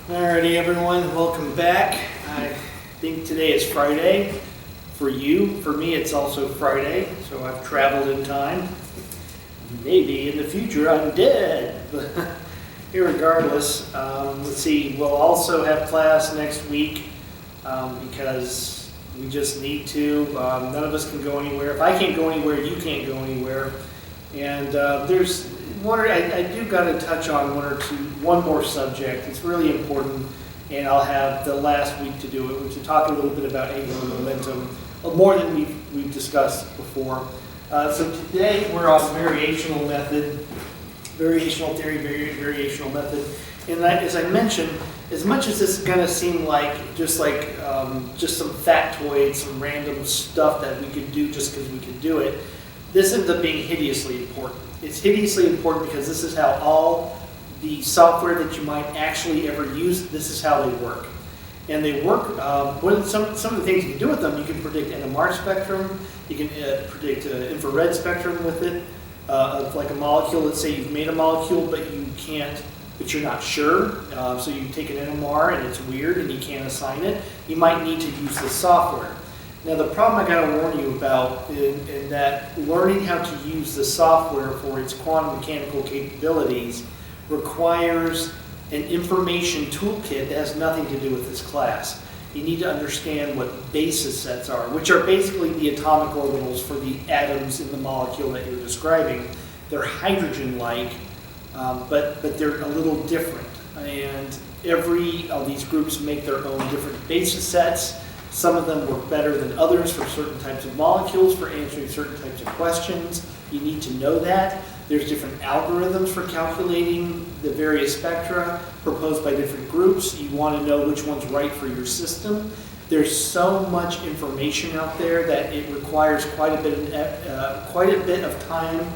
Alrighty everyone, welcome back. I think today is Friday for you. For me it's also Friday, so I've traveled in time. Maybe in the future I'm dead. But irregardless, let's see, we'll also have class next week because we just need to. None of us can go anywhere. If I can't go anywhere, you can't go anywhere. And there's I do got to touch on one more subject. It's really important, and I'll have the last week to do it, which is talk a little bit about angular momentum, more than we've discussed before. So today we're on variational method, variational theory, variational method. And as I mentioned, as much as this is going to seem like just some factoids, some random stuff that we could do just because we can do it, this ends up being hideously important. It's hideously important because this is how all the software that you might actually ever use, this is how they work. And they work, some of the things you can do with them, you can predict NMR spectrum, you can predict infrared spectrum with it, of like a molecule. Let's say you've made a molecule, but you're not sure. So you take an NMR and it's weird and you can't assign it. You might need to use the software. Now the problem I got to warn you about in that learning how to use the software for its quantum mechanical capabilities requires an information toolkit that has nothing to do with this class. You need to understand what basis sets are, which are basically the atomic orbitals for the atoms in the molecule that you're describing. They're hydrogen-like, but they're a little different. And every of these groups make their own different basis sets. Some of them work better than others for certain types of molecules, for answering certain types of questions. You need to know that. There's different algorithms for calculating the various spectra proposed by different groups. You want to know which one's right for your system. There's so much information out there that it requires quite a bit of time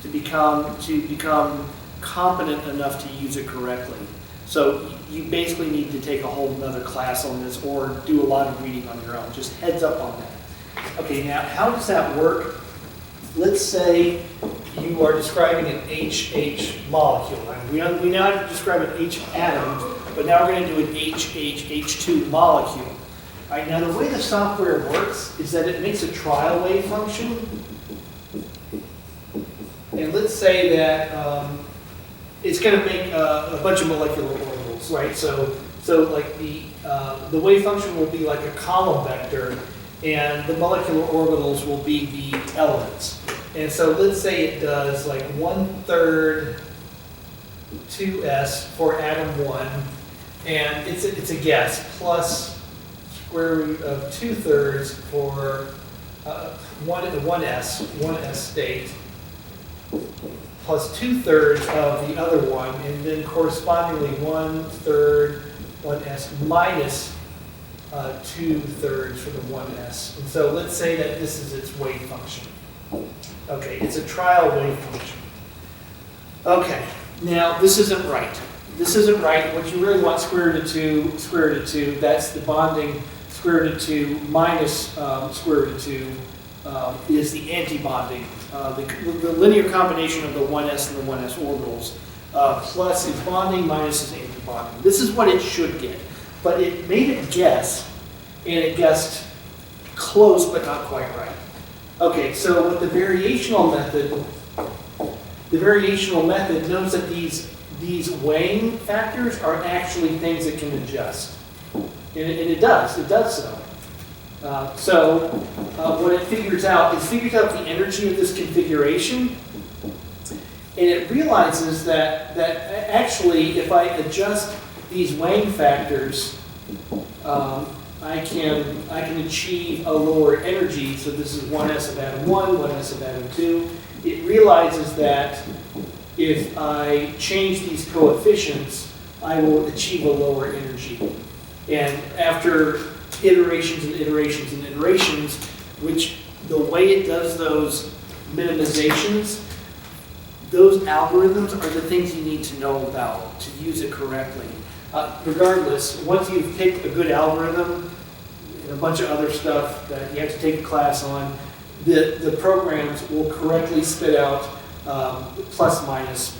to become competent enough to use it correctly. So you basically need to take a whole nother class on this or do a lot of reading on your own. Just heads up on that. Okay, now how does that work? Let's say you are describing an HH molecule. We now have to describe an H atom, but now we're going to do an HH2 molecule. All right, now the way the software works is that it makes a trial wave function. And let's say that it's going to make a bunch of molecular orbitals, right? So like the wave function will be like a column vector, and the molecular orbitals will be the elements. And so let's say it does like 1/3 2s for atom 1, and it's a guess, plus square root of 2/3 for 1s state, plus 2/3 of the other one, and then correspondingly 1/3 1s minus 2/3 for the 1s. And so let's say that this is its wave function. Okay, it's a trial wave function. Okay, now this isn't right. This isn't right. What you really want square root of 2, that's the bonding. Square root of 2 minus square root of 2 is the anti-bonding. The linear combination of the 1s and the 1s orbitals, plus is bonding minus is anti-bonding. This is what it should get. But it made it guess, and it guessed close but not quite right. Okay, so with the variational method knows that these weighing factors are actually things it can adjust. And it does so. What it figures out the energy of this configuration, and it realizes that actually if I adjust these weighing factors, I can achieve a lower energy. So this is 1s of atom 1, 1s of atom 2. It realizes that if I change these coefficients, I will achieve a lower energy. And after iterations and iterations and iterations, which the way it does those minimizations, those algorithms are the things you need to know about to use it correctly. Regardless, once you've picked a good algorithm and a bunch of other stuff that you have to take a class on, the programs will correctly spit out plus minus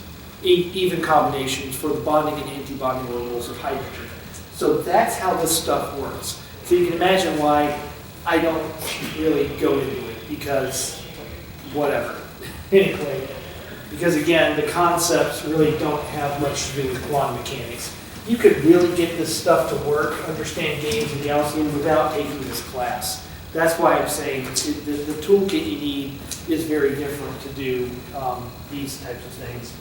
even combinations for the bonding and anti-bonding orbitals of hydrogen. So that's how this stuff works. So you can imagine why I don't really go into it, because whatever. Anyway, because again, the concepts really don't have much to do with quantum mechanics. You could really get this stuff to work, understand gains in Gaussian without taking this class. That's why I'm saying the toolkit you need is very different to do these types of things.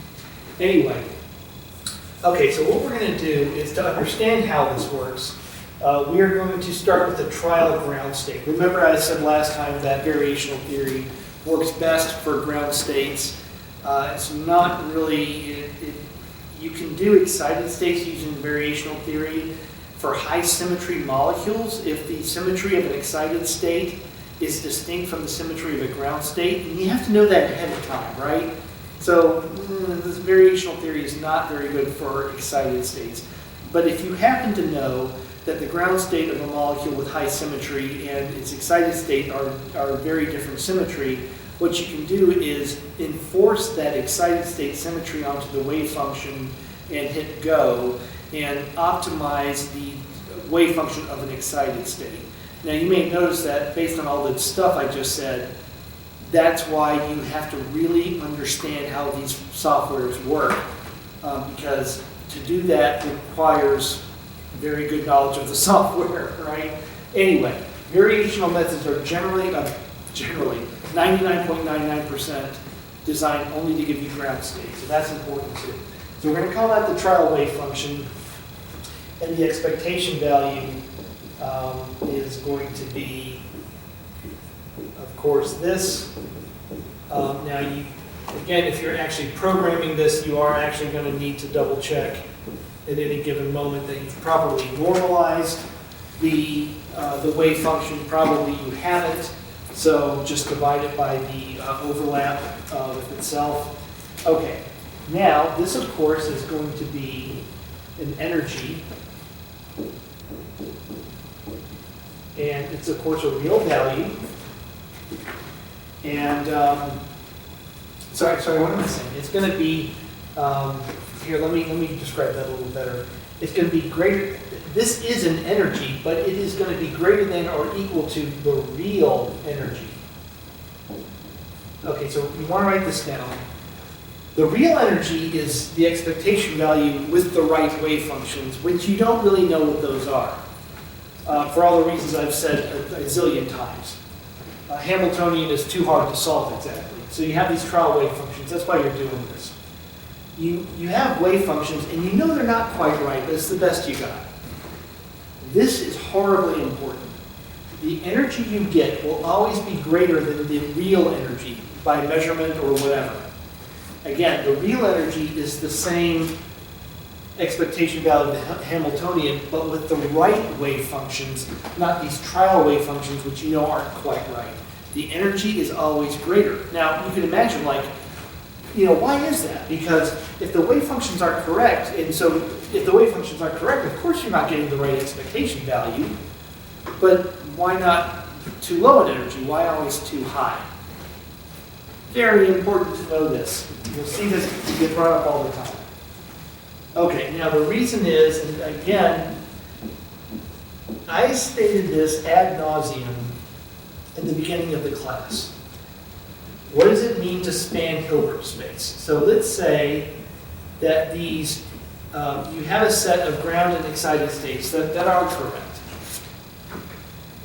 Anyway, okay, so what we're going to do is to understand how this works, we are going to start with the trial ground state. Remember I said last time that variational theory works best for ground states. It's not really, you can do excited states using variational theory for high symmetry molecules if the symmetry of an excited state is distinct from the symmetry of a ground state. And you have to know that ahead of time, right? So this variational theory is not very good for excited states. But if you happen to know that the ground state of a molecule with high symmetry and its excited state are very different symmetry, what you can do is enforce that excited state symmetry onto the wave function and hit go and optimize the wave function of an excited state. Now you may notice that based on all the stuff I just said, that's why you have to really understand how these softwares work, because to do that requires very good knowledge of the software, right? Anyway, variational methods are generally 99.99% designed only to give you ground state, so that's important too. So we're going to call that the trial wave function, and the expectation value is going to be, of course, this. Now, again, if you're actually programming this, you are actually going to need to double check at any given moment that you've properly normalized the wave function. Probably you haven't, so just divide it by the overlap with itself. Okay, now this, of course, is going to be an energy. And it's, of course, a real value. And, sorry, what am I saying? It's going to be, here, let me describe that a little better. It's going to be greater, this is an energy, but it is going to be greater than or equal to the real energy. Okay, so you want to write this down. The real energy is the expectation value with the right wave functions, which you don't really know what those are. For all the reasons I've said a zillion times. Hamiltonian is too hard to solve exactly. So you have these trial wave functions. That's why you're doing this. You have wave functions, and you know they're not quite right, but it's the best you got. This is horribly important. The energy you get will always be greater than the real energy by measurement or whatever. Again, the real energy is the same expectation value of the Hamiltonian, but with the right wave functions, not these trial wave functions, which you know aren't quite right. The energy is always greater. Now, you can imagine, like, why is that? Because if the wave functions aren't correct, and so if the wave functions aren't correct, of course you're not getting the right expectation value, but why not too low in energy? Why always too high? Very important to know this. You'll see this get brought up all the time. Okay, now the reason is, and again, I stated this ad nauseum in the beginning of the class. What does it mean to span Hilbert space? So let's say that these, you have a set of ground and excited states that are correct.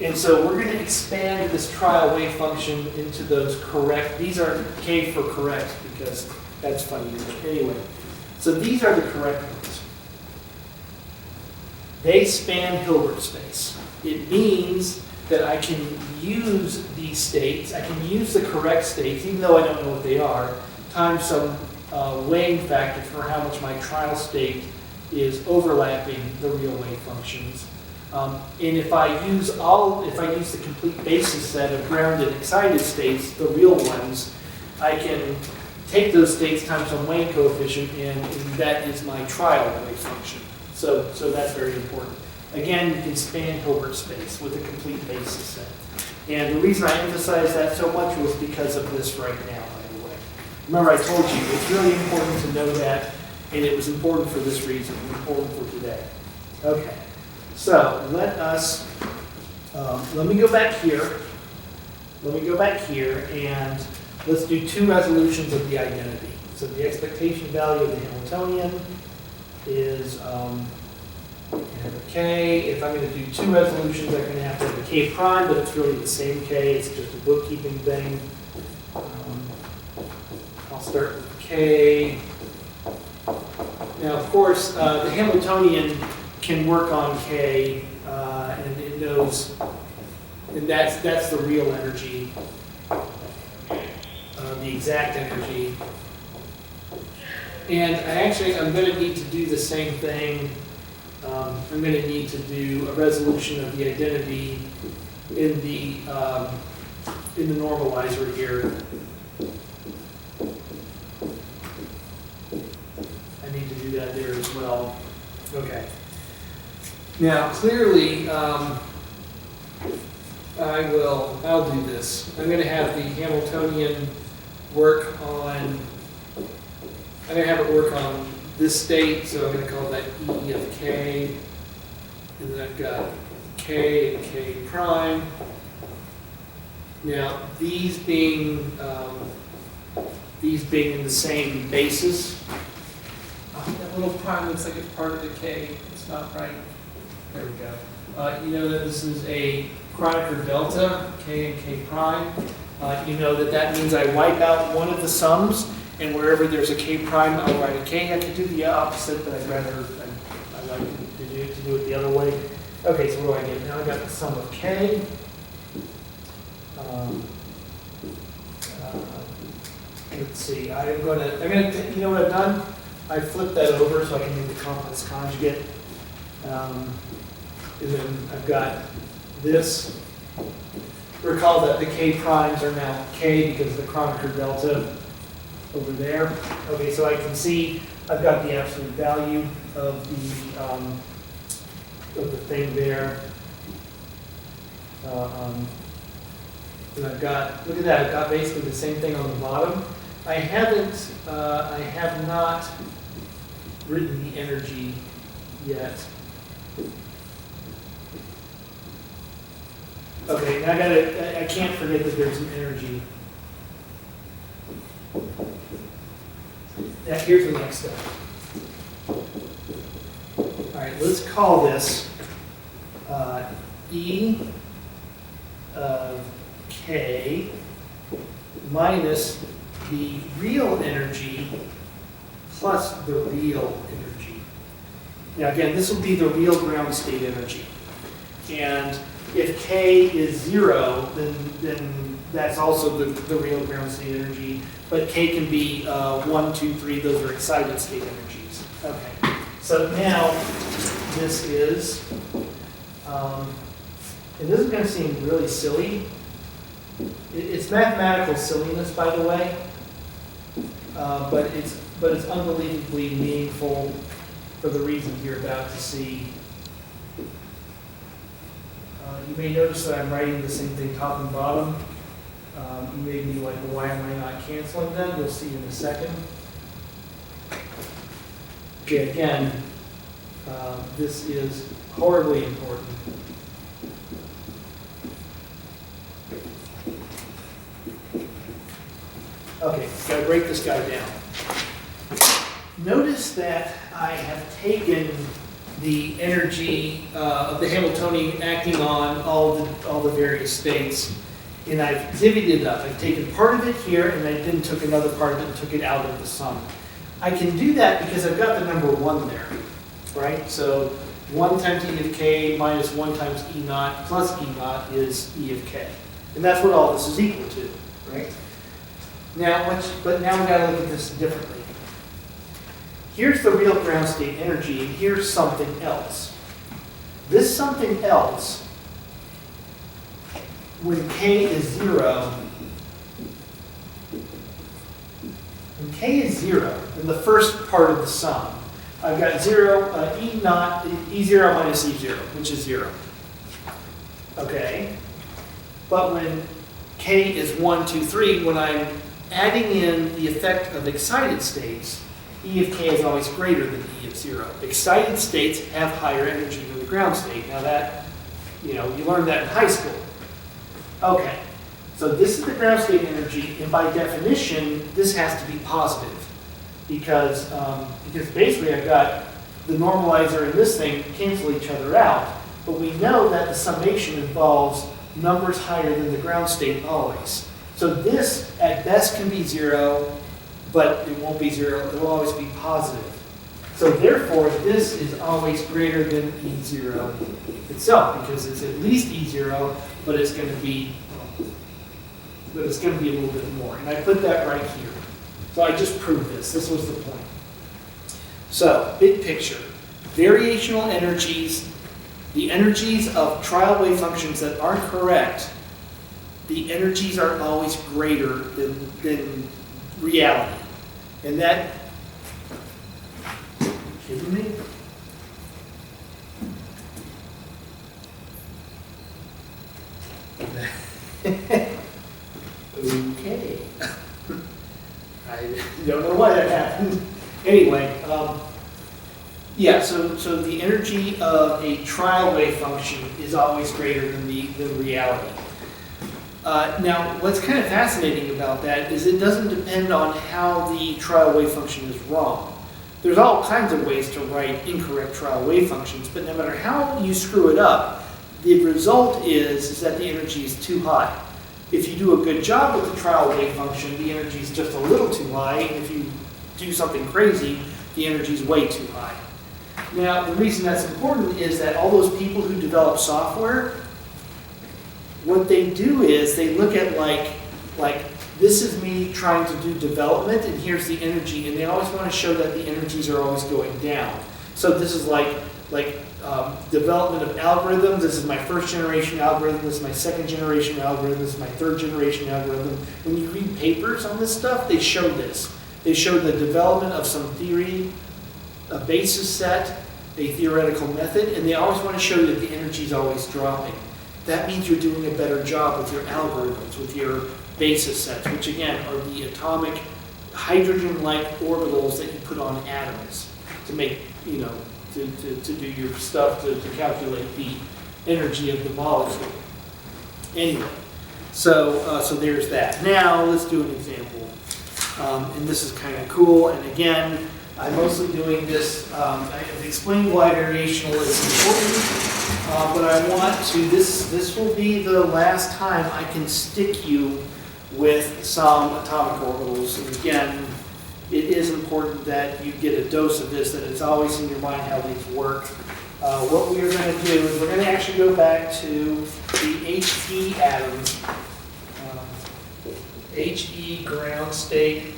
And so we're going to expand this trial wave function into those correct. These are K for correct because that's funny. Anyway, so these are the correct ones. They span Hilbert space. It means that I can use these states, I can use the correct states, even though I don't know what they are, times some weighing factor for how much my trial state is overlapping the real wave functions. And if I use the complete basis set of ground and excited states, the real ones, I can take those states times some weighing coefficient, and that is my trial wave function. So that's very important. Again, you can span Hilbert space with a complete basis set. And the reason I emphasize that so much was because of this right now, by the way. Remember I told you, it's really important to know that And it was important for this reason, important for today. Okay, so let me go back here. Let me go back here and let's do two resolutions of the identity. So the expectation value of the Hamiltonian is K. If I'm going to do two resolutions, I'm going to have a K prime, but it's really the same K. It's just a bookkeeping thing. I'll start with K. Now, of course, the Hamiltonian can work on K, and it knows, and that's the real energy, the exact energy. And I'm going to need to do the same thing. I'm going to need to do a resolution of the identity in the normalizer here. I need to do that there as well. Okay. Now, clearly, I'll do this. I'm going to have the Hamiltonian work on, I'm going to have it work on this state, so I'm going to call that E of K. And then I've got K and K prime. Now, these being in the same basis. That little prime looks like it's part of the K. It's not right. There we go. You know that this is a Kronecker delta, K and K prime. You know that means I wipe out one of the sums, and wherever there's a K prime, I'll write a K. I could do the opposite, but I like to do it the other way. Okay, so what do I get? Now I got the sum of K. Let's see. I'm gonna. You know what I've done? I flipped that over so I can make the complex conjugate. And then I've got this. Recall that the K primes are now K because of the Kronecker delta over there. Okay, so I can see I've got the absolute value of the thing there. And I've got, look at that, I've got basically the same thing on the bottom. I have not written the energy yet. Okay, now I can't forget that there's an energy. Now here's the next step. All right, let's call this E of K minus the real energy plus the real energy. Now again, this will be the real ground state energy. And if K is 0, then that's also the real ground state energy. But K can be 1, 2, 3, those are excited state energies. Okay, so now this is, and this is going to seem really silly. It's mathematical silliness, by the way, but it's unbelievably meaningful for the reasons you're about to see. You may notice that I'm writing the same thing top and bottom. You may be like, well, why am I not canceling them? You'll see in a second. Okay, again, this is horribly important. Okay, gotta break this guy down. Notice that I have taken the energy of the Hamiltonian acting on all the various states, and I've divvied it up. I've taken part of it here, and I then took another part of it and took it out of the sum. I can do that because I've got the number 1 there, right? So 1 times E of K minus 1 times E naught plus E naught is E of K. And that's what all this is equal to, right? Now, but now we've got to look at this differently. Here's the real ground state energy, and here's something else. This something else, when K is 0, when K is 0, in the first part of the sum, I've got 0, E0 minus E0, which is 0. Okay? But when K is 1, 2, 3, when I'm adding in the effect of excited states, E of k is always greater than E of 0. Excited states have higher energy than the ground state. Now that, you learned that in high school. Okay, so this is the ground state energy, and by definition, this has to be positive. Because basically I've got the normalizer and this thing cancel each other out. But we know that the summation involves numbers higher than the ground state always. So this, at best, can be 0, but it won't be 0. It will always be positive. So therefore, this is always greater than E0 itself, because it's at least E0, but it's going to be a little bit more. And I put that right here. So I just proved this. This was the point. So, big picture. Variational energies, the energies of trial wave functions that aren't correct, the energies are always greater than reality. And that, are you kidding me? Okay. I don't know why that happened. Anyway, yeah, so the energy of a trial wave function is always greater than reality. Now, what's kind of fascinating about that is it doesn't depend on how the trial wave function is wrong. There's all kinds of ways to write incorrect trial wave functions, but no matter how you screw it up, the result is that the energy is too high. If you do a good job with the trial wave function, the energy is just a little too high. And if you do something crazy, the energy is way too high. Now, the reason that's important is that all those people who develop software, what they do is they look at like this is me trying to do development, and here's the energy, and they always want to show that the energies are always going down. So this is like development of algorithms. This is my first generation algorithm. This is my second generation algorithm. This is my third generation algorithm. When you read papers on this stuff, they show this. They show the development of some theory, a basis set, a theoretical method, and they always want to show that the energy is always dropping. That means you're doing a better job with your algorithms, with your basis sets, which again are the atomic hydrogen-like orbitals that you put on atoms to make, to do your stuff, to calculate the energy of the molecule. Anyway, so there's that. Now let's do an example. And this is kind of cool. And again, I'm mostly doing this, I've explained why variational is important, but I want to, this will be the last time I can stick you with some atomic orbitals. And again, it is important that you get a dose of this, that it's always in your mind how these work. What we are going to do is we're going to actually go back to the HE atoms, HE ground state,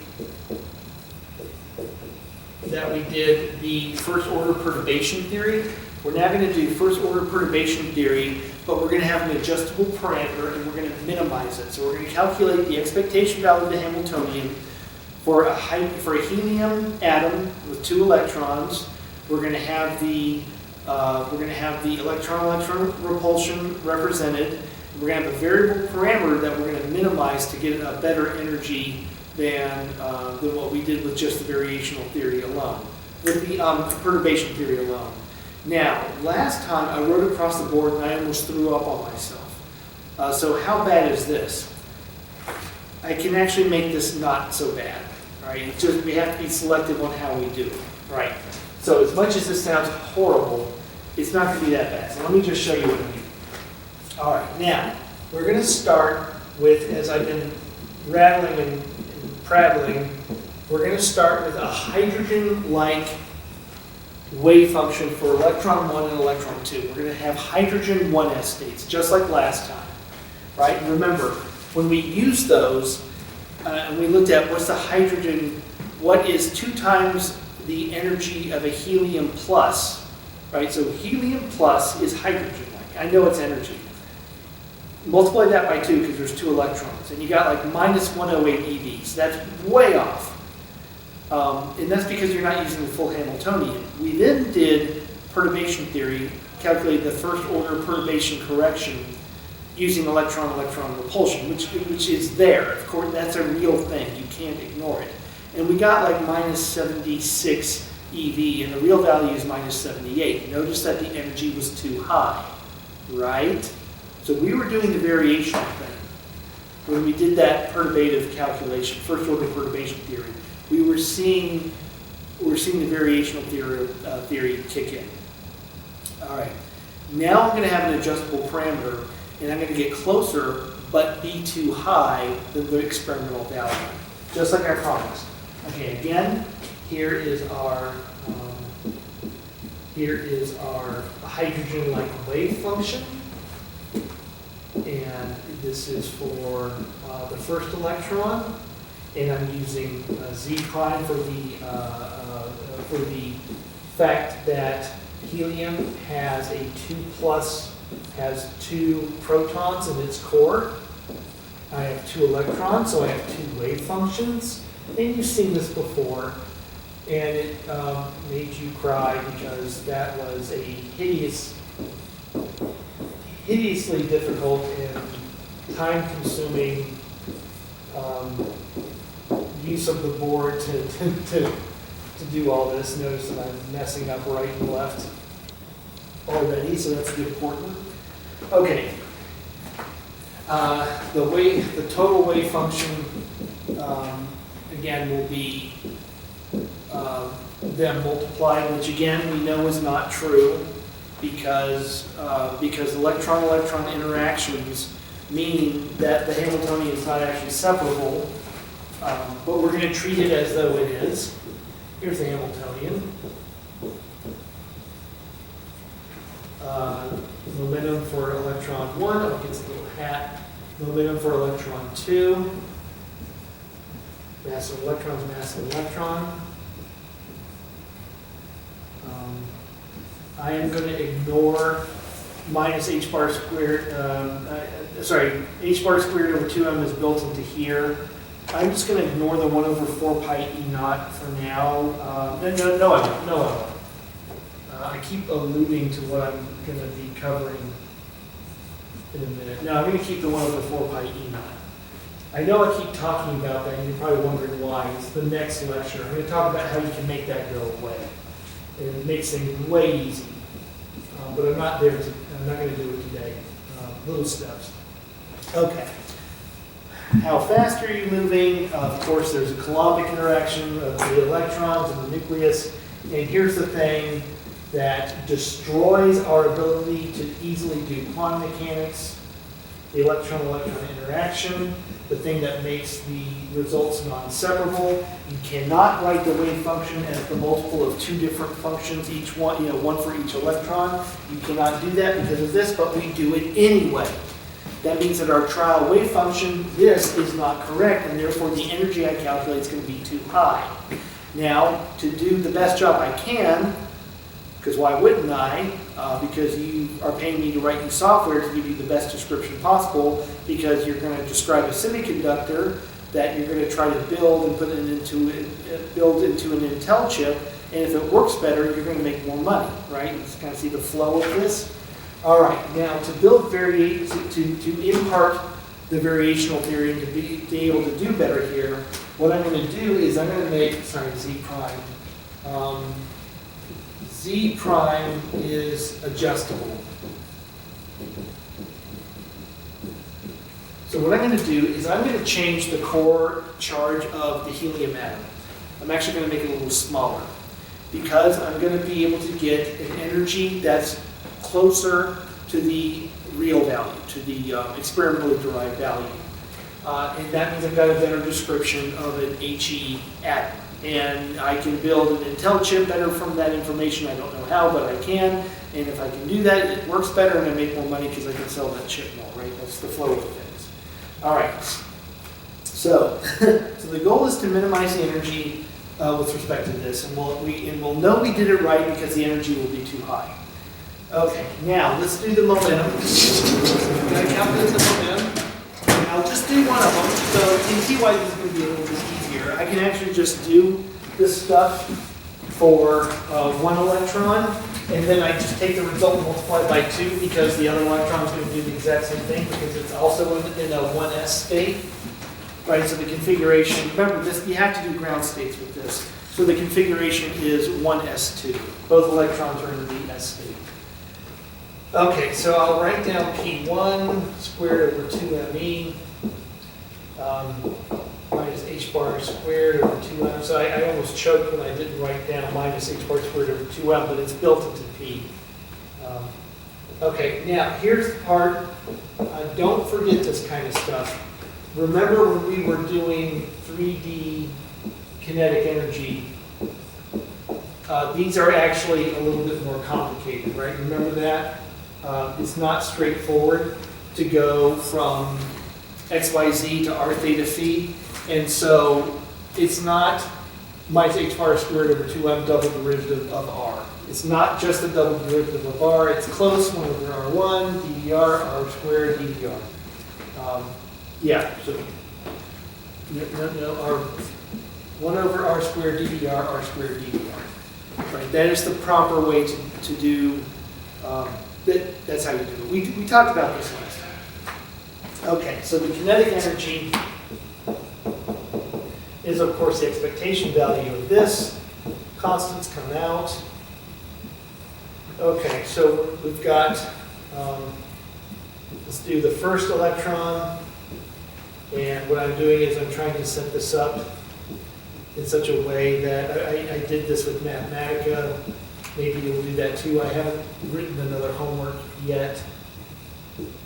that we did the first order perturbation theory. We're now going to do first order perturbation theory, but we're going to have an adjustable parameter and we're going to minimize it. So we're going to calculate the expectation value of the Hamiltonian for a helium atom with 2 electrons. We're going to have the electron-electron repulsion represented. We're going to have a variable parameter that we're going to minimize to get a better energy than what we did with just the variational theory alone, with the perturbation theory alone. Now, last time I wrote across the board and I almost threw up on myself. So how bad is this? I can actually make this not so bad. Right? It's just we have to be selective on how we do it. Right? So as much as this sounds horrible, it's not going to be that bad. So let me just show you what I mean. All right, now we're going to start with, as I've been rattling and prattling, we're going to start with a hydrogen-like wave function for electron 1 and electron 2. We're going to have hydrogen 1s states, just like last time. Right? And remember, when we use those, and we looked at what's the hydrogen, what is 2 times the energy of a helium plus, right? So helium plus is hydrogen-like. I know it's energy. Multiply that by 2 because there's 2 electrons, and you got like minus 108 EVs. That's way off. And that's because you're not using the full Hamiltonian. We then did perturbation theory, calculated the first order perturbation correction using electron-electron repulsion, which is there. Of course, that's a real thing. You can't ignore it. And we got like minus 76 EV, and the real value is minus 78. Notice that the energy was too high, right? So we were doing the variational thing. When we did that perturbative calculation, first order perturbation theory, we were seeing the variational theory kick in. All right, now I'm going to have an adjustable parameter, and I'm going to get closer, but be too high than the experimental value, just like I promised. Okay, again, here is our hydrogen-like wave function, and this is for the first electron, and I'm using Z prime for the fact that helium has a 2+, has 2 protons in its core. I have 2 electrons, so I have 2 wave functions. And you've seen this before, and it made you cry because that was a hideously difficult and time-consuming use of the board to do all this. Notice that I'm messing up right and left already, so that's important. Okay. The total wave function again will be them multiplied, which again we know is not true because electron-electron interactions mean that the Hamiltonian is not actually separable, but we're going to treat it as though it is. Here's the Hamiltonian. Momentum for electron 1, oh, it gets a little hat. Momentum for electron 2. Mass of electrons, mass of electron. I am going to ignore minus h bar squared, h bar squared over 2m is built into here. I'm just going to ignore the 1 over 4 pi e naught for now. No, I won't. I keep alluding to what I'm going to be covering in a minute. No, I'm going to keep the 1 over 4 pi e naught. I know I keep talking about that, and you're probably wondering why. It's the next lecture. I'm going to talk about how you can make that go away. And it makes things way easy. But I'm not going to do it today. Little steps. Okay. How fast are you moving? Of course, there's a Coulombic interaction of the electrons and the nucleus. And here's the thing that destroys our ability to easily do quantum mechanics, the electron-electron interaction, the thing that makes the results non-separable. You cannot write the wave function as the multiple of 2 different functions, each one, one for each electron. You cannot do that because of this, but we do it anyway. That means that our trial wave function, this is not correct, and therefore the energy I calculate is going to be too high. Now, to do the best job I can, because why wouldn't I? Because you are paying me to write you software to give you the best description possible, because you're going to describe a semiconductor that you're going to try to build and put it into an Intel chip, and if it works better, you're going to make more money, right? You kind of see the flow of this. All right, now to build to impart the variational theory and to be able to do better here, what I'm going to do is I'm going to make, Z prime. Z prime is adjustable. So what I'm going to do is I'm going to change the core charge of the helium atom. I'm actually going to make it a little smaller because I'm going to be able to get an energy that's closer to the real value, to the experimentally derived value. And that means I've got a better description of an HE atom. And I can build an Intel chip better from that information. I don't know how, but I can. And if I can do that, it works better and I make more money because I can sell that chip more, right? That's the flow of things. All right. So, so the goal is to minimize the energy with respect to this. And we'll know we did it right because the energy will be too high. Okay, now let's do the momentum. I'm going to calculate the momentum. And I'll just do one of them. So you can see why this is going to be a little bit easier. I can actually just do this stuff for 1 electron, and then I just take the result and multiply by 2 because the other electron is going to do the exact same thing because it's also in a 1s state. right? So the configuration, remember this, you have to do ground states with this. So the configuration is 1s2. Both electrons are in the s state. Okay, so I'll write down P1 squared over 2me minus h bar squared over 2m. So I almost choked when I didn't write down minus h bar squared over 2m, but it's built into P. Okay, now here's the part, don't forget this kind of stuff. Remember when we were doing 3D kinetic energy, these are actually a little bit more complicated, right? Remember that? It's not straightforward to go from XYZ to R theta phi, and so it's not minus h bar squared over 2m double derivative of R. It's not just a double derivative of R, it's close, 1 over R1, dvr, R squared, dvr. Yeah, so, R, 1 over R squared, dvr, R squared, dvr. Right, that is the proper way to do, that's how you do it. We talked about this last time. Okay, so the kinetic energy is, of course, the expectation value of this. Constants come out. Okay, so we've got, let's do the first electron. And what I'm doing is I'm trying to set this up in such a way that I did this with Mathematica. Maybe you'll do that too. I haven't written another homework yet.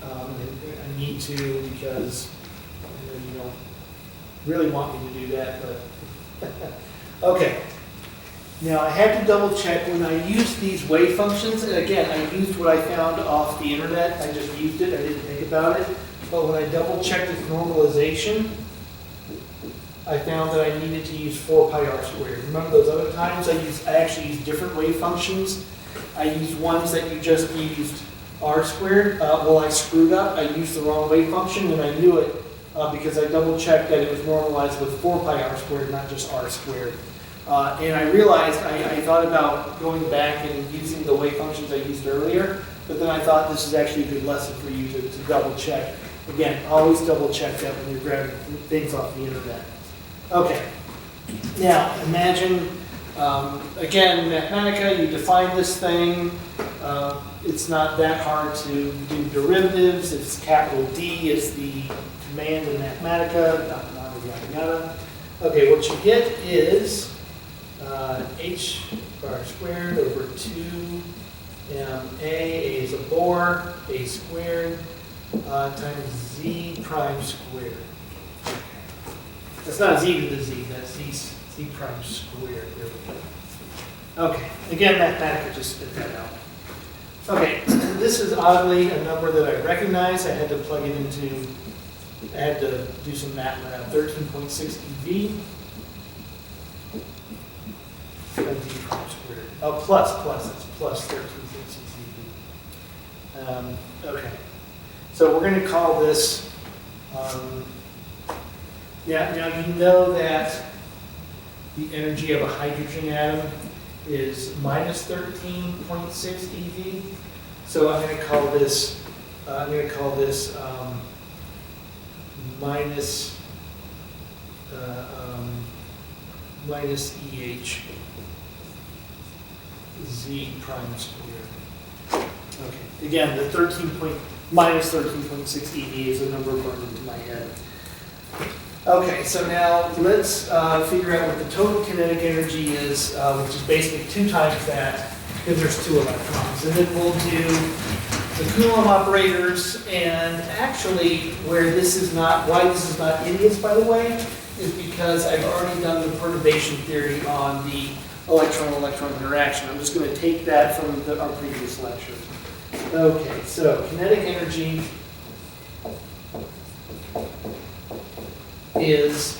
I need to because I know you don't really want me to do that, but okay. Now I had to double check when I used these wave functions, and again, I used what I found off the internet. I just used it, I didn't think about it. But when I double checked its normalization, I found that I needed to use 4 pi r squared. Remember those other times I actually used different wave functions? I used ones that you just used r squared. Well, I screwed up. I used the wrong wave function, and I knew it because I double checked that it was normalized with 4 pi r squared, not just r squared. And I realized I thought about going back and using the wave functions I used earlier, but then I thought this is actually a good lesson for you to double check. Again, always double check that when you're grabbing things off the internet. Okay, now imagine, again, Mathematica, you define this thing. It's not that hard to do derivatives. It's capital D is the command in Mathematica, yada, yada. Okay, what you get is h bar squared over 2m a is a Bohr, a squared, times z prime squared. Okay. That's not z to the z, that's z prime squared. There we go. Okay, again, Mathematica just spit that out. Okay, this is oddly a number that I recognize. I had to plug it into, I had to do some math, 13.6 eV. Z prime squared. Oh, it's plus 13.6 eV. Okay. So we're going to call this, now you know that the energy of a hydrogen atom is minus 13.6 eV. So I'm going to call this, minus EH Z prime squared. Okay, again, the minus 13.6 eV is a number burned into my head. Okay, so now let's figure out what the total kinetic energy is, which is basically 2 times that, because there's 2 electrons. And then we'll do the Coulomb operators, and actually why this is not idiots, by the way, is because I've already done the perturbation theory on the electron-electron interaction. I'm just going to take that from our previous lecture. Okay, so kinetic energy is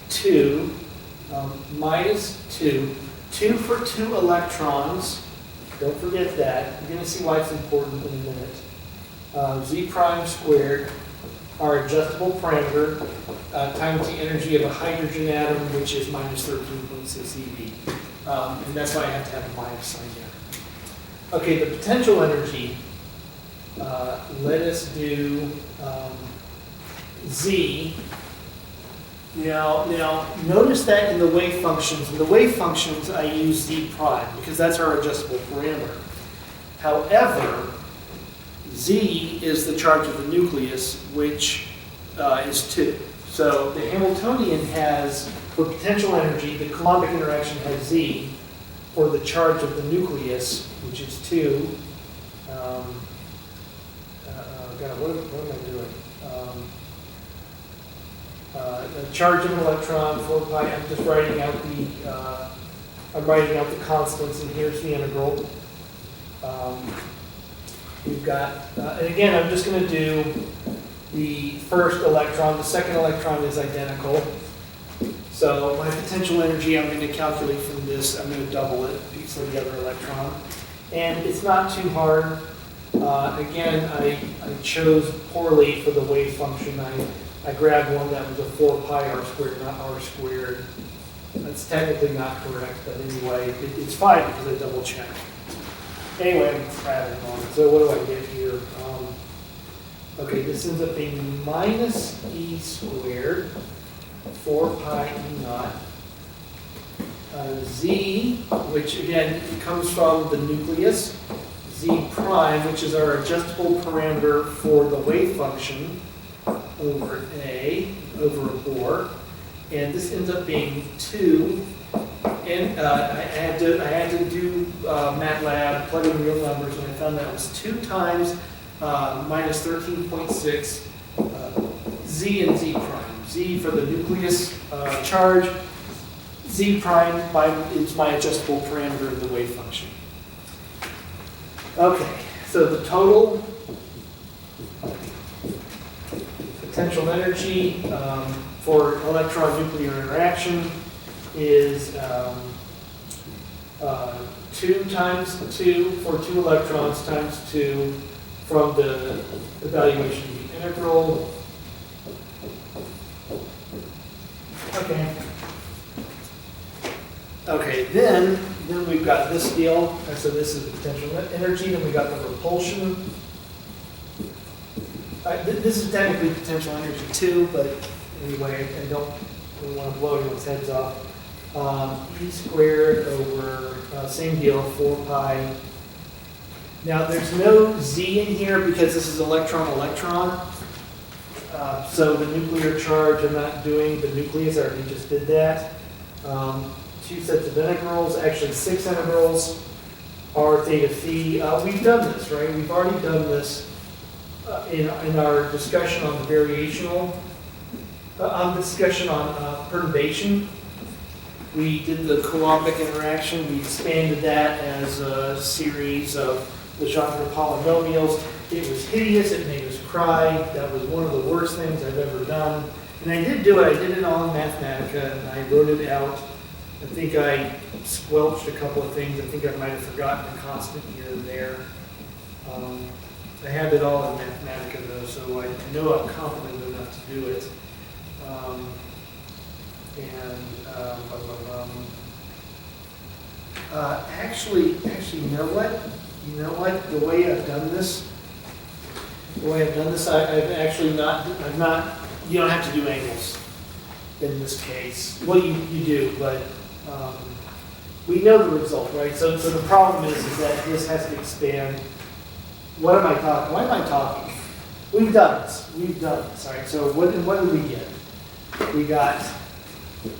2 minus 2. 2 for 2 electrons. Don't forget that. You're going to see why it's important in a minute. Z prime squared, our adjustable parameter, times the energy of a hydrogen atom, which is minus 13.6 eV. And that's why I have to have a minus sign there. Okay, the potential energy, let us do Z Now, notice that in the wave functions, I use z prime because that's our adjustable parameter. However, z is the charge of the nucleus, which is 2. So the Hamiltonian has, for potential energy, the Coulombic interaction has z. For the charge of the nucleus, which is 2. God, what am I doing? The charge of an electron, 4 pi, I'm just writing out the constants, and here's the integral. We've got, and again, I'm just going to do the first electron. The second electron is identical. So my potential energy, I'm going to calculate from this. I'm going to double it for the other electron. And it's not too hard. Again, I chose poorly for the wave function. I grabbed one that was a 4 pi r squared, not r squared. That's technically not correct, but anyway, it's fine because I double checked. Anyway, I'm grabbing on it. So what do I get here? Okay, this ends up being minus e squared, 4 pi e naught, z, which again comes from the nucleus, z prime, which is our adjustable parameter for the wave function, over a, over a Bohr, and this ends up being 2, and I had to do MATLAB, plug in real numbers, and I found that it was 2 times minus 13.6 z and z prime. Z for the nucleus charge, z prime is my adjustable parameter of the wave function. Okay, so the total potential energy for electron-nuclear interaction is 2 times 2 for 2 electrons times 2 from the evaluation of the integral. Okay, then we've got this deal. So this is the potential energy. Then we got the repulsion. This is technically potential energy too, but anyway, I don't want to blow anyone's heads off. E squared over, same deal, 4 pi. Now there's no z in here because this is electron-electron. So the nuclear charge, I'm not doing the nucleus, I already just did that. 2 sets of integrals, actually 6 integrals, r theta phi. We've done this, right? We've already done this in our discussion on the variational, discussion on perturbation. We did the Coulombic interaction. We expanded that as a series of Legendre polynomials. It was hideous. It made us cry. That was one of the worst things I've ever done. And I did do it. I did it all in Mathematica, and I wrote it out. I think I squelched a couple of things. I think I might have forgotten a constant here and there. I have it all in Mathematica, though, so I know I'm confident enough to do it. Actually, you know what? The way I've done this, I've actually not, you don't have to do angles in this case. Well, you do, but we know the result, right? So the problem is that this has to expand. What am I talking? Why am I talking? We've done this, all right? So what did we get? We got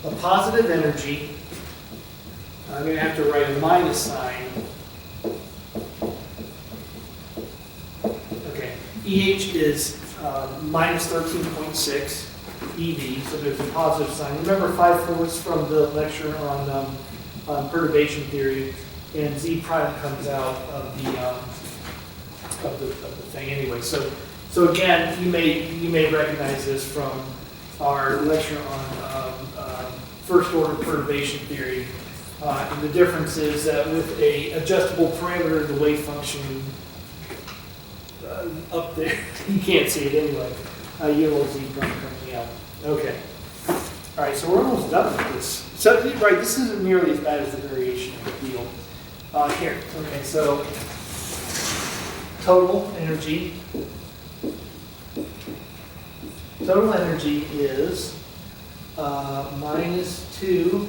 a positive energy. I'm going to have to write a minus sign. Okay, EH is minus 13.6 EV, so there's a positive sign. Remember 5/4 from the lecture on perturbation theory, and Z prime comes out of the thing anyway. So again, you may recognize this from our lecture on first order perturbation theory. And the difference is that with a adjustable parameter, the wave function up there, you can't see it anyway. You will Z prime coming out. Okay. All right, so we're almost done with this. So, right, this isn't nearly as bad as the variation deal. Here, okay, so total energy. Total energy is minus 2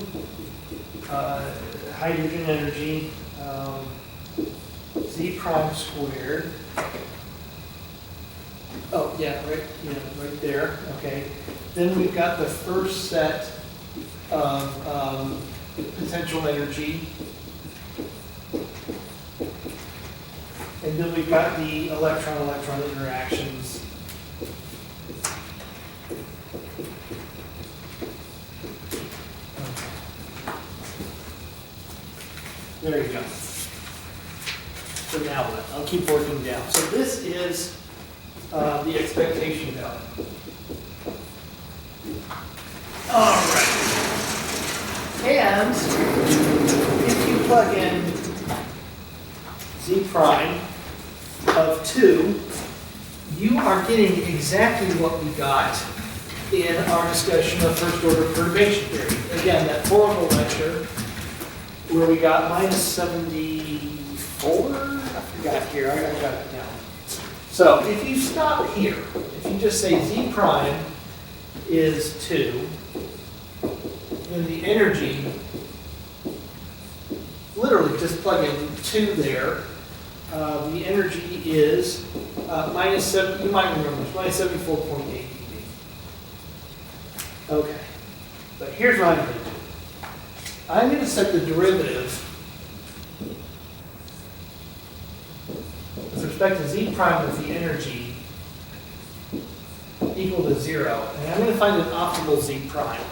hydrogen energy Z prime squared. Oh, yeah, right there, okay. Then we've got the first set of potential energy. And then we've got the electron-electron interactions. There you go. So now what? I'll keep working down. So this is the expectation value. All right. And if you plug in Z prime of 2, you are getting exactly what we got in our discussion of first order perturbation theory. Again, that horrible lecture where we got minus 74, I forgot here, I got it down. So if you stop here, if you just say Z prime is 2, then the energy, literally just plug in 2 there, the energy is minus 7, you might remember, it's minus 74.8 eV. Okay, but here's what I'm going to do. I'm going to set the derivative with respect to Z prime of the energy equal to 0. And I'm going to find an optimal Z prime,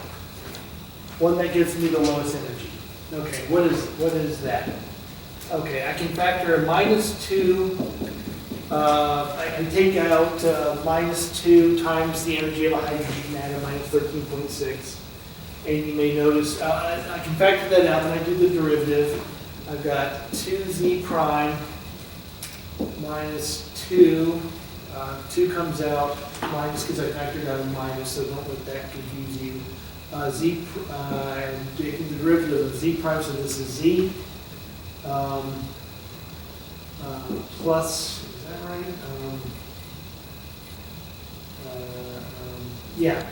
one that gives me the lowest energy. Okay, what is that? Okay, I can factor a minus 2. I can take out minus 2 times the energy of a hydrogen atom, minus 13.6. And you may notice, I can factor that out when I do the derivative. I've got 2Z prime minus 2. 2 comes out minus because I factored out a minus, so don't let that confuse you. I'm taking the derivative of Z prime, so this is Z. Plus, is that right? Yeah.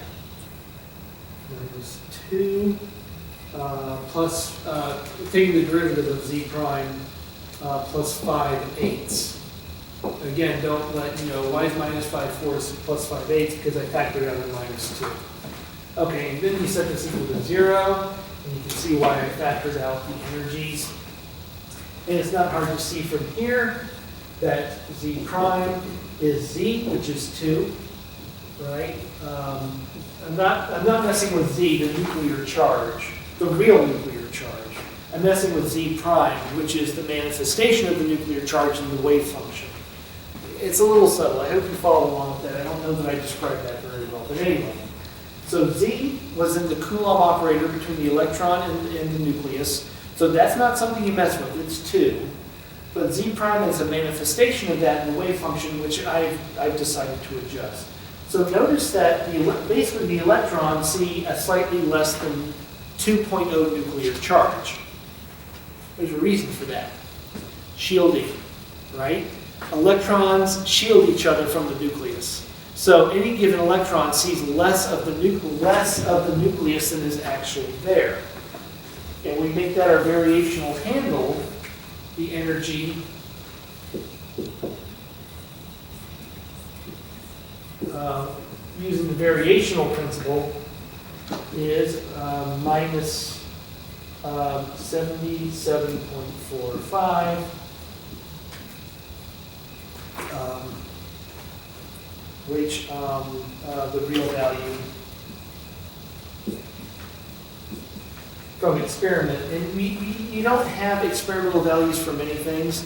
Minus 2 plus, taking the derivative of Z prime plus 5/8. Again, don't let, why is minus 5/4 plus 5/8? Because I factored out a minus 2. Okay, and then you set this equal to 0, and you can see why I factored out the energies. And it's not hard to see from here that Z prime is Z, which is 2, right? I'm not messing with Z, the nuclear charge, the real nuclear charge. I'm messing with Z prime, which is the manifestation of the nuclear charge in the wave function. It's a little subtle. I hope you follow along with that. I don't know that I described that very well, but anyway. So Z was in the Coulomb operator between the electron and the nucleus. So that's not something you mess with. It's 2. But Z prime is a manifestation of that in the wave function, which I've decided to adjust. So notice that basically the electrons see a slightly less than 2.0 nuclear charge. There's a reason for that. Shielding, right? Electrons shield each other from the nucleus. So any given electron sees less of the nucleus than is actually there. And we make that our variational handle, the energy using the variational principle is minus 77.45, which the real value from experiment. And you don't have experimental values for many things.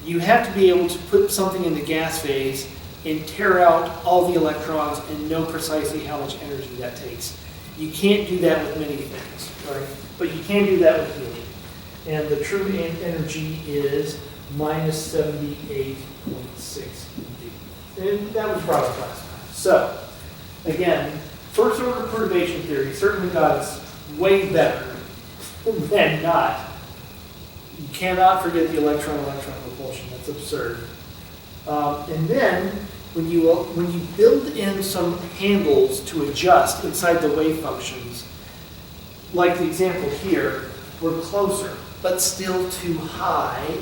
You have to be able to put something in the gas phase and tear out all the electrons and know precisely how much energy that takes. You can't do that with many things, right? But you can do that with helium. And the true energy is minus 78.6 eV. And that was brought up last time. So, again, first order perturbation theory certainly got us way better than not. You cannot forget the electron-electron repulsion. That's absurd. And then when you build in some handles to adjust inside the wave functions, like the example here, we're closer, but still too high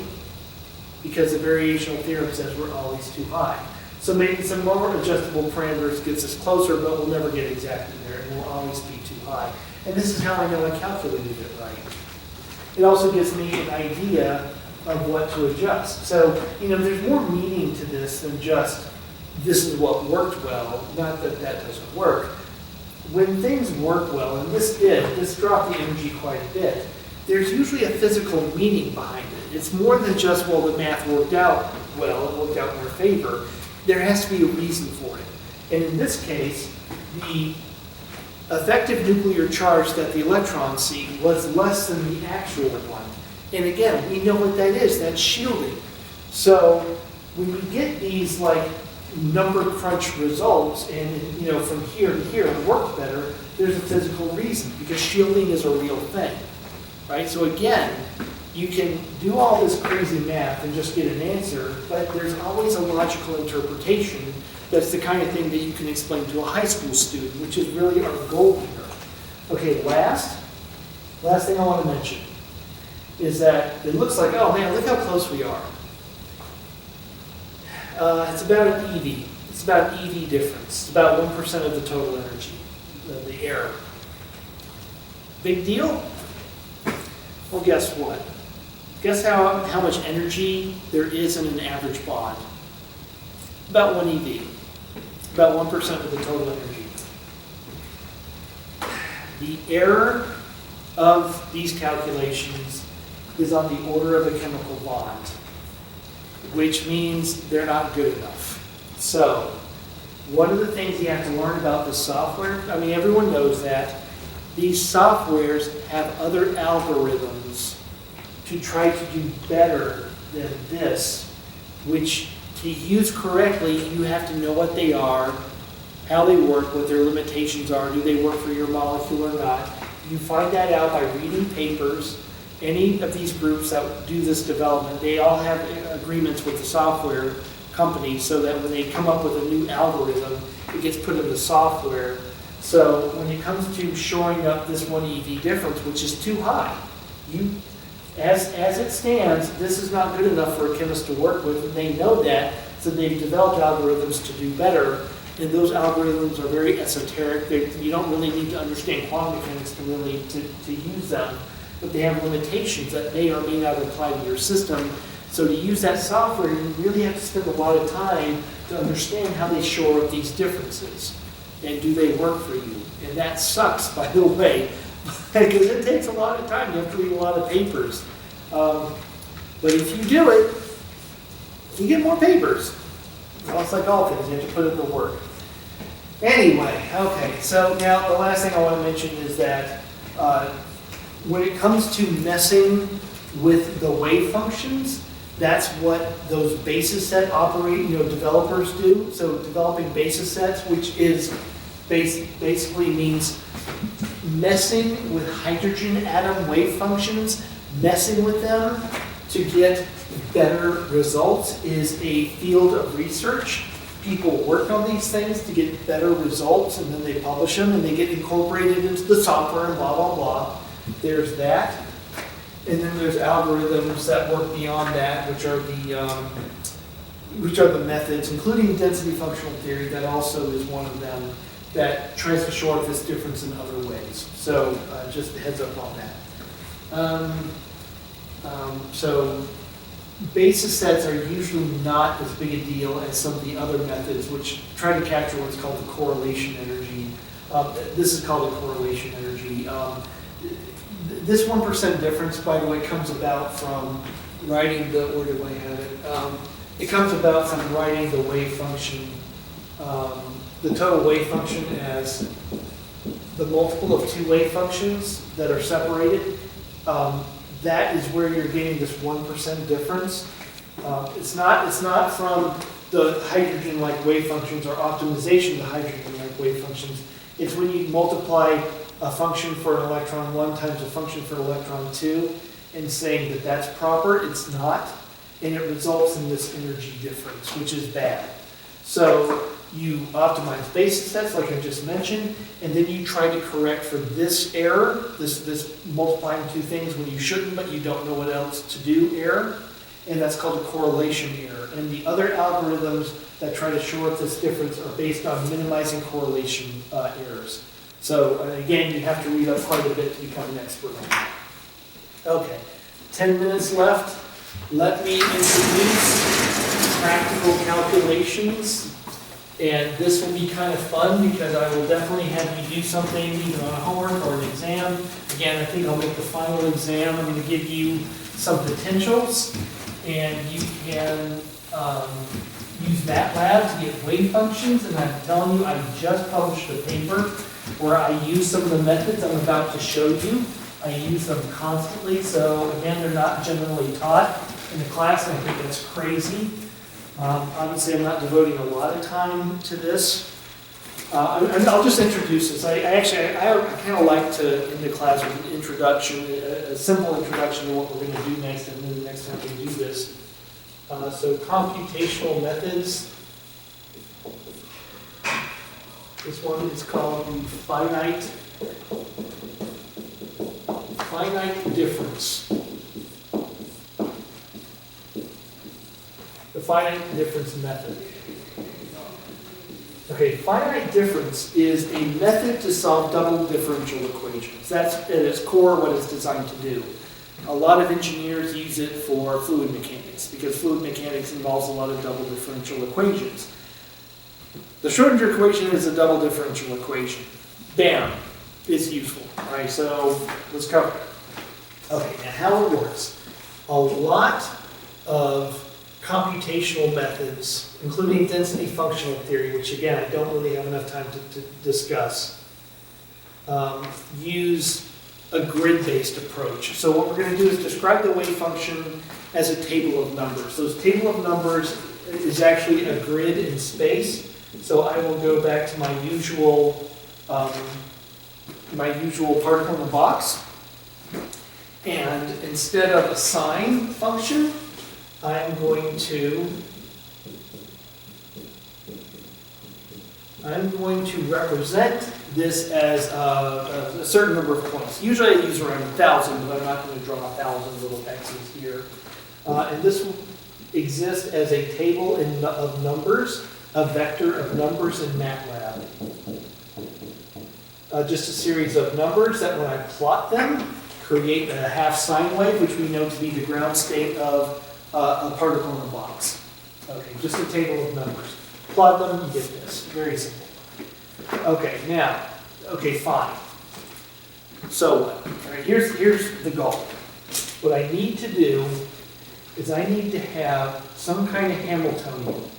because the variational theorem says we're always too high. So maybe some more adjustable parameters gets us closer, but we'll never get exactly there, and we'll always be too high. And this is how I know I calculated it right. It also gives me an idea of what to adjust. So, there's more meaning to this than just this is what worked well, not that that doesn't work. When things work well, and this dropped the energy quite a bit, there's usually a physical meaning behind it. It's more than just, well, the math worked out well, it worked out in our favor. There has to be a reason for it. And in this case, the effective nuclear charge that the electrons see was less than the actual one. And again, we know what that is, that's shielding. So when you get these number crunch results and from here to here it worked better, there's a physical reason because shielding is a real thing, right? So again, you can do all this crazy math and just get an answer, but there's always a logical interpretation. That's the kind of thing that you can explain to a high school student, which is really our goal here. Okay, last thing I want to mention is that it looks like, oh man, look how close we are. It's about an EV. It's about an EV difference. It's about 1% of the total energy, the error. Big deal? Well, guess what? Guess how much energy there is in an average bond? About 1 EV. About 1% of the total energy. The error of these calculations is on the order of a chemical bond, which means they're not good enough. So, one of the things you have to learn about the software, everyone knows that, these softwares have other algorithms to try to do better than this, which to use correctly, you have to know what they are, how they work, what their limitations are, do they work for your molecule or not. You find that out by reading papers. Any of these groups that do this development, they all have agreements with the software company so that when they come up with a new algorithm, it gets put in the software. So when it comes to showing up this 1 EV difference, which is too high, as it stands, this is not good enough for a chemist to work with, and they know that, so they've developed algorithms to do better, and those algorithms are very esoteric. You don't really need to understand quantum mechanics to really to use them, but they have limitations that may or may not apply to your system. So to use that software, you really have to spend a lot of time to understand how they shore up these differences, and do they work for you? And that sucks, by the way, because it takes a lot of time. You have to read a lot of papers. But if you do it, you get more papers. Well, it's like all things, you have to put in the work. Anyway, okay, so now the last thing I want to mention is that when it comes to messing with the wave functions, that's what those basis set developers do. So developing basis sets, which is basically means messing with hydrogen atom wave functions, messing with them to get better results is a field of research. People work on these things to get better results, and then they publish them, and they get incorporated into the software and blah, blah, blah. There's that. And then there's algorithms that work beyond that, which are the methods, including density functional theory, that also is one of them, that tries to show up this difference in other ways. So just a heads up on that. So basis sets are usually not as big a deal as some of the other methods, which try to capture what's called the correlation energy. This is called a correlation energy. This 1% difference, by the way, comes about from writing the, where do I have it? It comes about from writing the wave function, the total wave function as the multiple of two wave functions that are separated. That is where you're getting this 1% difference. It's not from the hydrogen-like wave functions or optimization of the hydrogen-like wave functions. It's when you multiply a function for an electron 1 times a function for an electron 2 and saying that that's proper. It's not. And it results in this energy difference, which is bad. So you optimize basis sets, like I just mentioned, and then you try to correct for this error, this multiplying two things when you shouldn't, but you don't know what else to do error, and that's called a correlation error. And the other algorithms that try to shore up this difference are based on minimizing correlation errors. So again, you have to read up quite a bit to become an expert on that. Okay, 10 minutes left. Let me introduce practical calculations. And this will be kind of fun because I will definitely have you do something either on homework or an exam. Again, I think I'll make the final exam. I'm going to give you some potentials, and you can use MATLAB to get wave functions. And I'm telling you, I just published a paper where I use some of the methods I'm about to show you. I use them constantly, so again, they're not generally taught in the class, and I think that's crazy. Obviously, I'm not devoting a lot of time to this. I'll just introduce this. I kind of like to, in the class, with an introduction, a simple introduction to what we're going to do next, and then the next time we do this. So computational methods. This one is called the finite difference. The finite difference method. Okay, finite difference is a method to solve double differential equations. That's at its core what it's designed to do. A lot of engineers use it for fluid mechanics because fluid mechanics involves a lot of double differential equations. The Schrodinger equation is a double differential equation. Bam, it's useful. All right, so let's cover it. Okay, now how it works. A lot of computational methods, including density functional theory, which again, I don't really have enough time to discuss, use a grid-based approach. So what we're going to do is describe the wave function as a table of numbers. So this table of numbers is actually a grid in space. So I will go back to my usual particle in the box. And instead of a sine function, I'm going to represent this as a certain number of points. Usually I use around 1,000, but I'm not going to draw 1,000 little x's here. And this will exist as a table of numbers, a vector of numbers in MATLAB. Just a series of numbers that when I plot them, create a half sine wave, which we know to be the ground state of a particle in the box. Okay, just a table of numbers. Plot them, you get this. Very simple. Okay, now, fine. So what? All right, here's the goal. What I need to do is I need to have some kind of Hamiltonian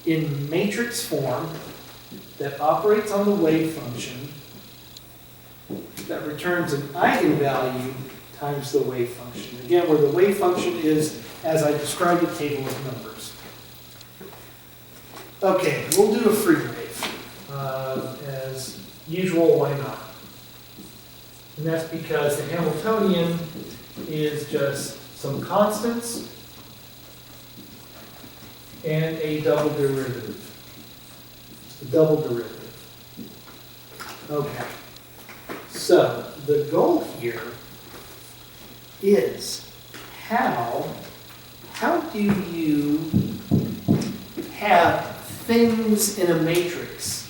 in matrix form that operates on the wave function that returns an eigenvalue times the wave function. Again, where the wave function is, as I described, a table of numbers. Okay, we'll do a free wave. As usual, why not? And that's because the Hamiltonian is just some constants and a double derivative. A double derivative. Okay. So the goal here is how do you have things in a matrix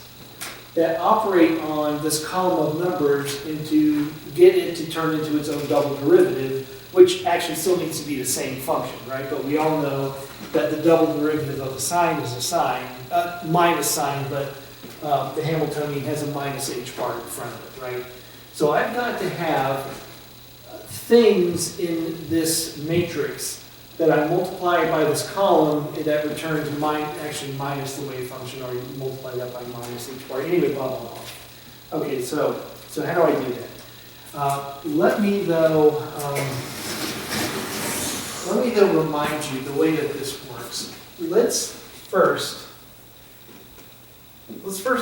that operate on this column of numbers and to get it to turn into its own double derivative, which actually still needs to be the same function, right? But we all know that the double derivative of a sine is a sine, minus sine, but the Hamiltonian has a minus h bar in front of it, right? So I've got to have things in this matrix that I multiply by this column that returns actually minus the wave function, or you multiply that by minus h bar. Anyway, blah, blah, blah. Okay, so how do I do that? Let me though remind you the way that this works. Let's first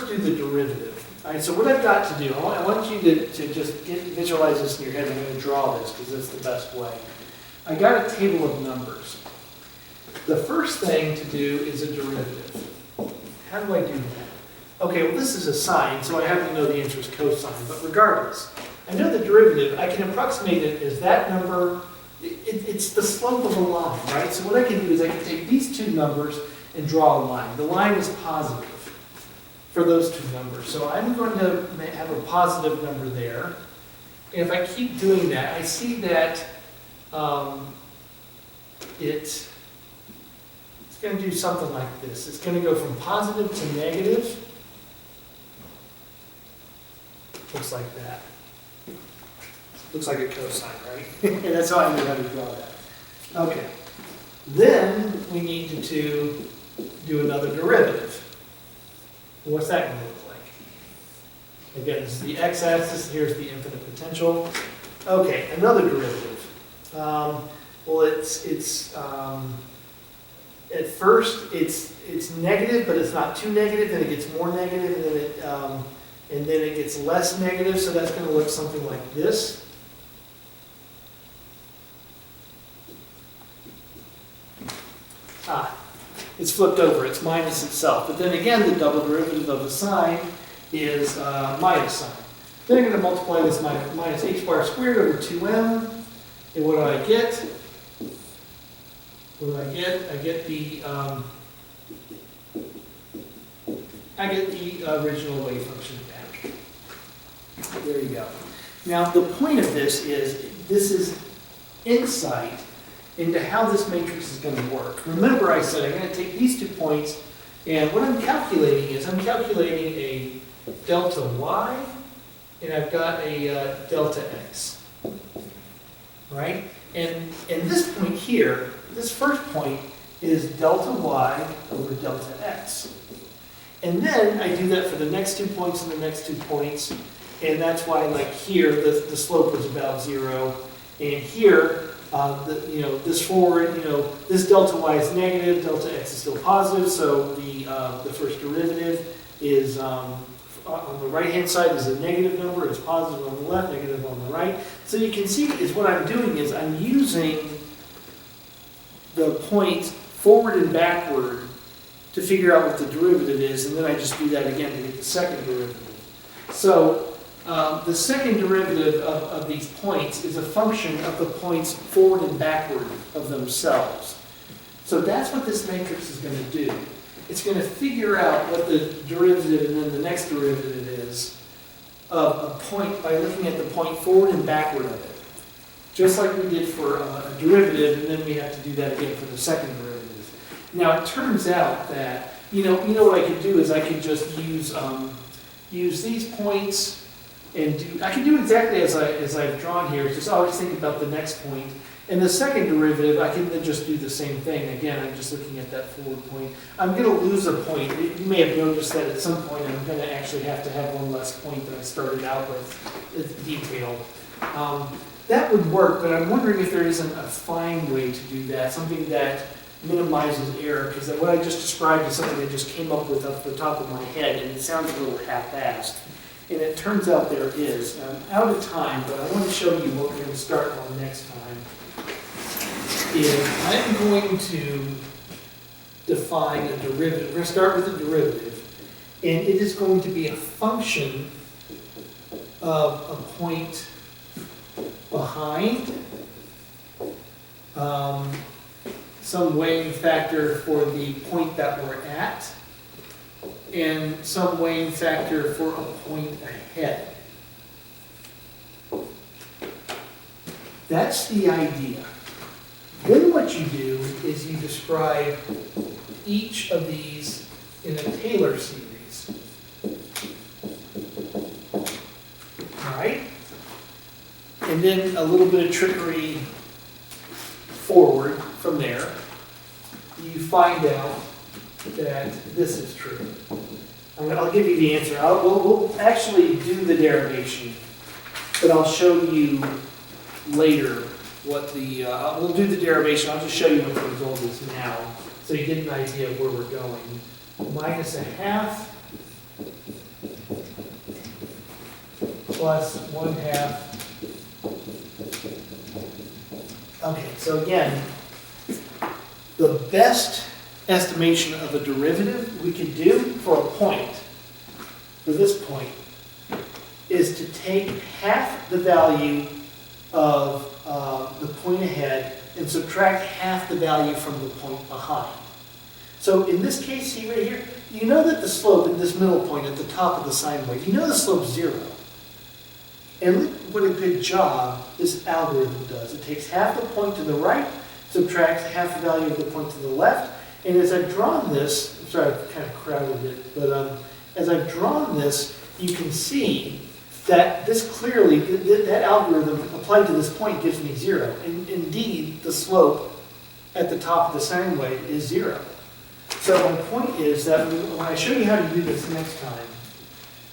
do the derivative. All right, so what I've got to do, I want you to just visualize this in your head. I'm going to draw this because that's the best way. I got a table of numbers. the first thing to do is a derivative. How do I do that? Okay, well this is a sine, so I happen to know the answer is cosine, but regardless, I know the derivative, I can approximate it as that number, it's the slope of a line, right? So what I can do is I can take these two numbers and draw a line. The line is positive for those two numbers. So I'm going to have a positive number there. And if I keep doing that, I see that it's going to do something like this. It's going to go from positive to negative. Looks like that. Looks like a cosine, right? And that's how I knew how to draw that. Okay. Then we need to do another derivative. What's that going to look like? Again, this is the x-axis. Here's the infinite potential. Okay, another derivative. Well, it's at first it's negative, but it's not too negative. Then it gets more negative, and then it gets less negative. So that's going to look something like this. It's flipped over, it's minus itself. But then again, the double derivative of the sine is minus sine. Then I'm going to multiply this minus h bar squared over 2m. And what do I get? What do I get? I get the original wave function back. There you go. Now the point of this is insight into how this matrix is going to work. Remember I said I'm going to take these 2 points, and what I'm calculating is I'm calculating a delta y, and I've got a delta x, right? And this point here, this first point is delta y over delta x. And then I do that for the next 2 points and the next 2 points, and that's why like here the slope is about 0, and here this forward, this delta y is negative, delta x is still positive, so the first derivative is on the right-hand side is a negative number, it's positive on the left, negative on the right. So you can see is what I'm doing is I'm using the points forward and backward to figure out what the derivative is, and then I just do that again to get the second derivative. So the second derivative of these points is a function of the points forward and backward of themselves. So that's what this matrix is going to do. It's going to figure out what the derivative and then the next derivative is of a point by looking at the point forward and backward of it. Just like we did for a derivative, and then we have to do that again for the second derivative. Now it turns out that, what I could do is I could just use these points and I can do exactly as I've drawn here. It's just always think about the next point. And the second derivative, I can then just do the same thing. Again, I'm just looking at that forward point. I'm going to lose a point. You may have noticed that at some point I'm going to actually have to have one less point than I started out with. It's detailed. That would work, but I'm wondering if there isn't a fine way to do that, something that minimizes error, because what I just described is something I just came up with off the top of my head, and it sounds a little half-assed. And it turns out there is. I'm out of time, but I want to show you what we're going to start on next time. I'm going to define a derivative. We're going to start with a derivative, and it is going to be a function of a point behind some weighing factor for the point that we're at, and some weighing factor for a point ahead. That's the idea. Then what you do is you describe each of these in a Taylor series. All right? And then a little bit of trickery forward from there. You find out that this is true. I'll give you the answer. We'll actually do the derivation, but I'll show you later what we'll do the derivation. I'll just show you what the result is now, so you get an idea of where we're going. Minus a half plus 1/2. Okay, so again, the best estimation of a derivative we could do for a point, for this point, is to take half the value of the point ahead and subtract half the value from the point behind. So in this case, see right here, you know that the slope at this middle point at the top of the sine wave, you know the slope's 0. And look what a good job this algorithm does. It takes half the point to the right, subtracts half the value of the point to the left, and as I've drawn this, I'm sorry, I've kind of crowded it, but as I've drawn this, you can see that this clearly, that algorithm applied to this point gives me 0. And indeed, the slope at the top of the sine wave is 0. So my point is that when I show you how to do this next time,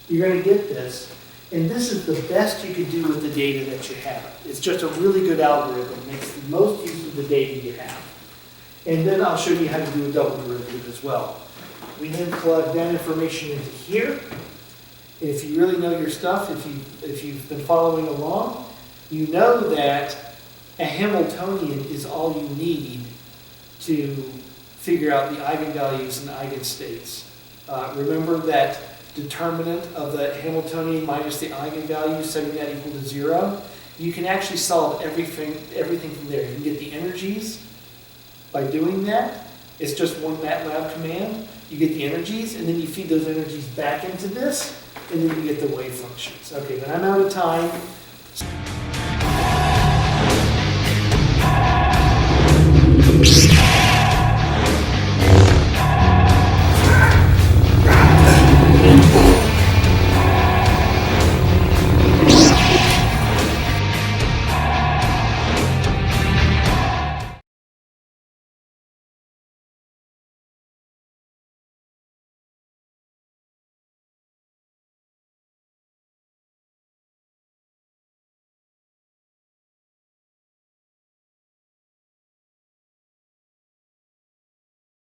you're going to get this, and this is the best you can do with the data that you have. It's just a really good algorithm, makes the most use of the data you have. And then I'll show you how to do a double derivative as well. We then plug that information into here. If you really know your stuff, if you've been following along, you know that a Hamiltonian is all you need to figure out the eigenvalues and eigenstates. Remember that determinant of the Hamiltonian minus the eigenvalue, setting that equal to 0. You can actually solve everything from there. You can get the energies by doing that. It's just one MATLAB command. You get the energies, and then you feed those energies back into this, and then you get the wave functions. Okay, but I'm out of time.